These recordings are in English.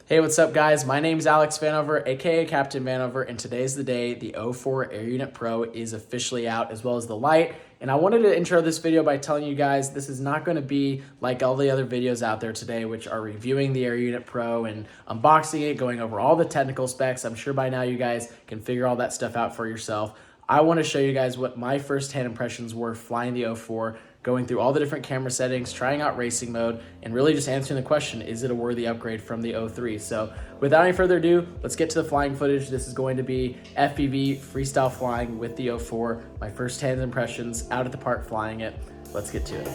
Hey, what's up guys? My name is Alex Vanover, aka Captain Vanover, and today's the day the O4 Air Unit Pro is officially out, as well as the Lite. And I wanted to intro this video by telling you guys this is not going to be like all the other videos out there today, which are reviewing the Air Unit Pro and unboxing it, going over all the technical specs. I'm sure by now you guys can figure all that stuff out for yourself. I want to show you guys what my first-hand impressions were flying the O4, going through all the different camera settings, trying out racing mode, and really just answering the question, is it a worthy upgrade from the O3? So without any further ado, let's get to the flying footage. This is going to be FPV Freestyle flying with the O4, my first-hand impressions out at the park flying it. Let's get to it.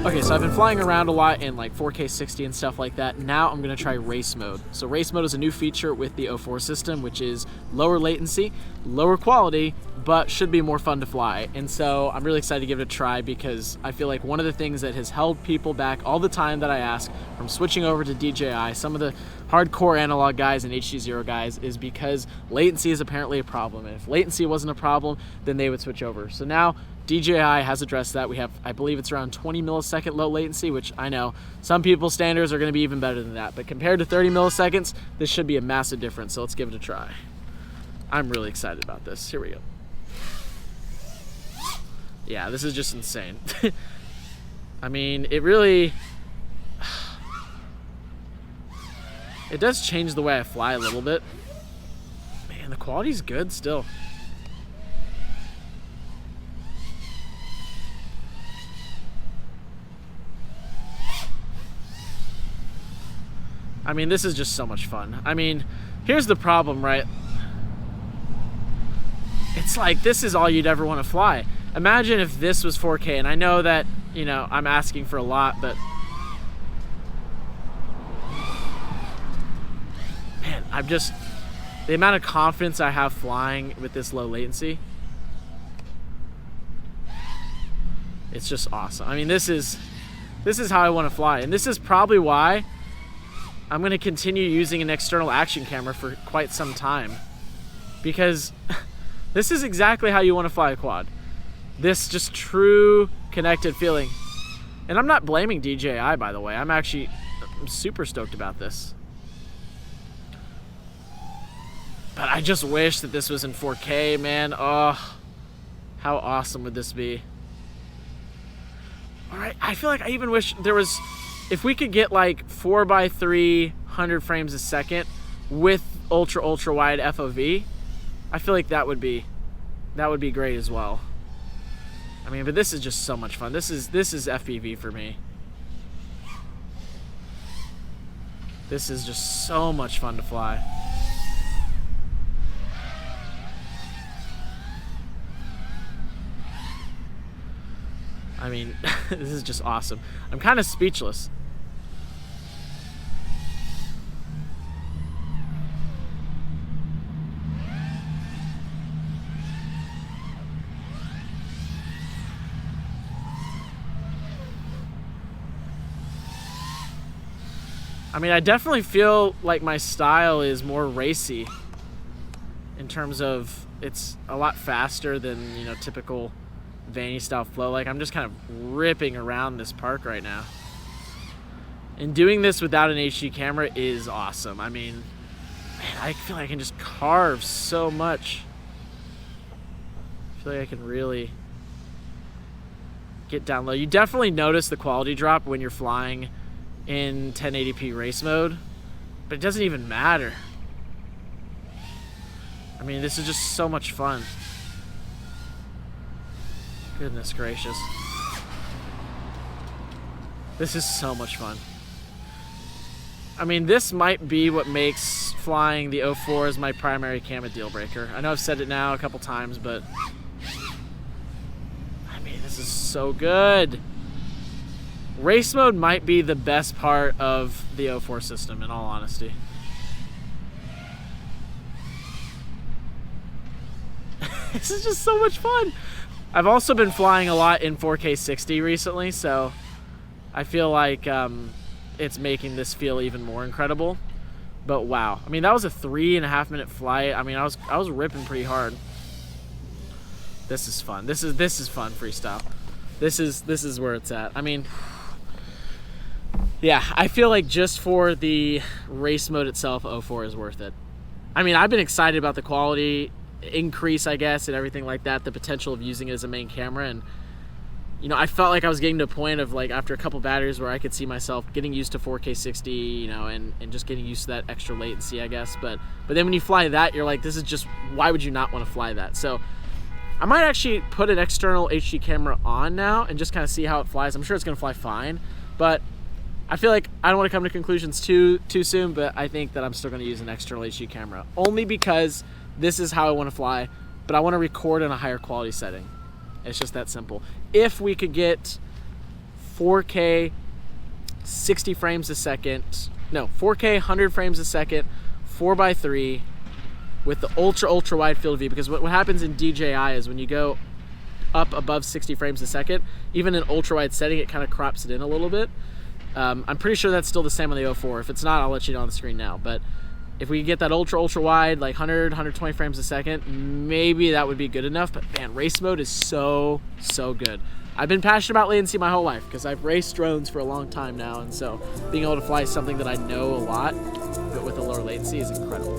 Okay, so I've been flying around a lot in like 4K 60 and stuff like that. Now I'm gonna try race mode. So race mode is a new feature with the O4 system, which is lower latency, lower quality, but should be more fun to fly. And so I'm really excited to give it a try because I feel like one of the things that has held people back all the time that I ask from switching over to DJI, some of the hardcore analog guys and HD0 guys, is because latency is apparently a problem. And if latency wasn't a problem, then they would switch over. So now DJI has addressed that. We have, I believe it's around 20 millisecond low latency, which I know some people's standards are going to be even better than that. But compared to 30 milliseconds, this should be a massive difference. So let's give it a try. I'm really excited about this. Here we go. Yeah, this is just insane. I mean, it really... It does change the way I fly a little bit. Man, the quality's good still. I mean, this is just so much fun. I mean, here's the problem, right? It's like, this is all you'd ever want to fly. Imagine if this was 4K, and I know that, you know, I'm asking for a lot, but man, I'm just, the amount of confidence I have flying with this low latency, it's just awesome. I mean, this is how I want to fly, and this is probably why I'm going to continue using an external action camera for quite some time, because this is exactly how you want to fly a quad. This just true connected feeling. And I'm not blaming DJI, by the way. I'm super stoked about this. But I just wish that this was in 4K, man. Oh, how awesome would this be? All right, I feel like I even wish there was, if we could get like 4x3 100 frames a second with ultra wide FOV, I feel like that would be great as well. I mean, but this is just so much fun. This is FPV for me. This is just so much fun to fly. I mean, this is just awesome. I'm kind of speechless. I mean, I definitely feel like my style is more racy. in terms of it's a lot faster than, you know, typical Vanny style flow. Like, I'm just kind of ripping around this park right now. And doing this without an HD camera is awesome. I mean, man, I feel like I can just carve so much. I feel like I can really get down low. You definitely notice the quality drop when you're flying in 1080p race mode, but it doesn't even matter. I mean, this is just so much fun. Goodness gracious. This is so much fun. I mean, this might be what makes flying the O4 as my primary camera deal breaker. I know I've said it now a couple times, but I mean, this is so good. Race mode might be the best part of the O4 system, in all honesty. This is just so much fun. I've also been flying a lot in 4K 60 recently, so I feel like it's making this feel even more incredible. But wow, I mean, that was a 3.5 minute flight. I mean, I was ripping pretty hard. This is fun. This is fun freestyle. This is where it's at. I mean, yeah, I feel like just for the race mode itself, O4 is worth it. I mean, I've been excited about the quality increase, I guess, and everything like that, the potential of using it as a main camera. And you know, I felt like I was getting to a point of, like, after a couple batteries where I could see myself getting used to 4K 60, you know, and just getting used to that extra latency, I guess. But then when you fly that, you're like, this is just, why would you not want to fly that? So I might actually put an external HD camera on now and just kind of see how it flies. I'm sure it's going to fly fine, but I feel like I don't want to come to conclusions too soon, but I think that I'm still going to use an external HD camera, only because this is how I want to fly, but I want to record in a higher quality setting. It's just that simple. If we could get 4K 60 frames a second, no, 4K 100 frames a second, 4x3 with the ultra wide field of view, because what happens in DJI is when you go up above 60 frames a second, even in ultra wide setting, it kind of crops it in a little bit. I'm pretty sure that's still the same on the O4. If it's not, I'll let you know on the screen now. But if we get that ultra wide, like 120 frames a second, maybe that would be good enough. But man, race mode is so good. I've been passionate about latency my whole life because I've raced drones for a long time now, and so being able to fly something that I know a lot, but with a lower latency, is incredible.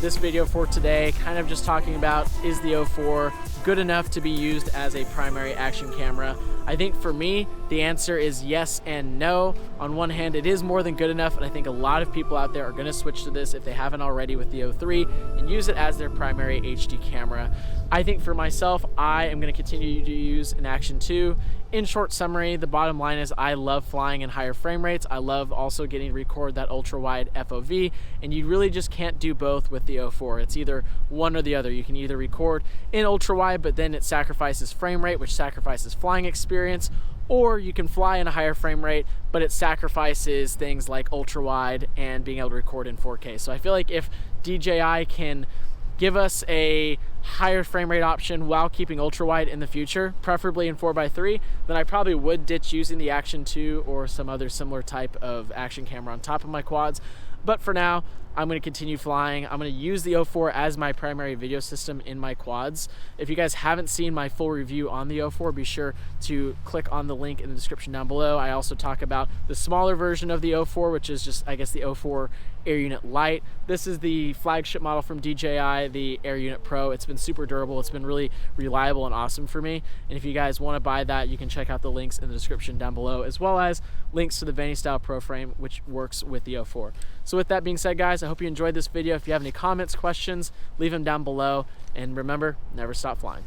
This video for today, kind of just talking about, is the O4 good enough to be used as a primary action camera? I think for me, the answer is yes and no. On one hand, it is more than good enough, and I think a lot of people out there are going to switch to this if they haven't already with the O3 and use it as their primary HD camera. I think for myself, I am going to continue to use an Action 2. In short summary, the bottom line is I love flying in higher frame rates. I love also getting to record that ultra wide FOV, and you really just can't do both with the O4. It's either one or the other. You can either record in ultra wide, but then it sacrifices frame rate, which sacrifices flying experience, or you can fly in a higher frame rate, but it sacrifices things like ultra wide and being able to record in 4K. So I feel like if DJI can give us a higher frame rate option while keeping ultra wide in the future, preferably in 4x3, then I probably would ditch using the Action 2 or some other similar type of action camera on top of my quads. But for now, I'm going to continue flying. I'm going to use the O4 as my primary video system in my quads. If you guys haven't seen my full review on the O4, be sure to click on the link in the description down below. I also talk about the smaller version of the O4, which is just, I guess, the O4 Air Unit Lite. This is the flagship model from DJI, the Air Unit Pro. It's been super durable. It's been really reliable and awesome for me. And if you guys want to buy that, you can check out the links in the description down below, as well as links to the Vanny Style Pro frame, which works with the O4. So with that being said, guys, I hope you enjoyed this video. If you have any comments, questions, leave them down below. And remember, never stop flying.